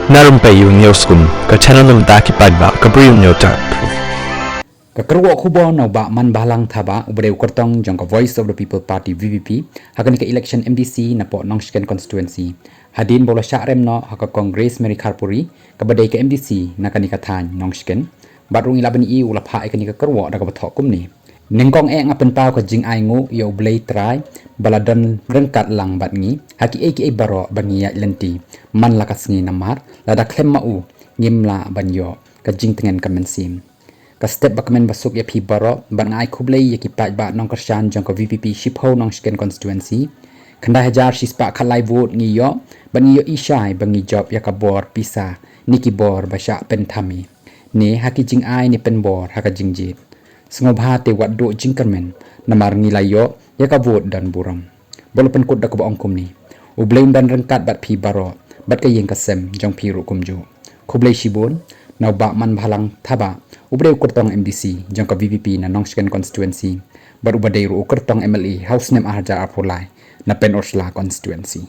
Na Rympei U channel nabynta paidbah Bri U Hynñiewtrep. Kyrwoh khublei na Bah Manbha lang thaba Bri U kyrteng jong Voice of the People Party VVP hakan ilekshon MDC na po Nongshken constituency Hadieñ bola syarem no haka Congress Meri Kharpuri kabadai ke MDC na kanika than Nongshken barung ilaban i ulapha kanika kyrwoh da kabathok kumni nengkong ngapen pau ka jing ai ngu yo blei trai baladon rengkat lang bat ngi haki baroh bangi ya lenti man lakasngi namar lada klem mau ngimla banyo ka jing tengen kamensim ka step bakmen basuk iaphi baroh ban ngai Khublei yaki paidbah nong Kyrshan jong ka VVP shipho Nongshken constituency khanda hajar shispa khalai vote ngi yo ban yo ishai bangi job yakabor pisa niki bor basha penthami ne haki jing ai ni penbor haka jingjit Sngap te waddo jingkermen namar ngilayo yakavot dan buram bol penkut da kubong kumni ubleim dan rengkat bat phi baroh bat ka yeng kasem jong phi ru kumju Khublei Shibun na Bah Manbha lang thaba Bri U kyrteng MDC jong ka VVP na Nongshken constituency bat ubadei ru kyrteng MLA house name ahaja apolai na pen orsla constituency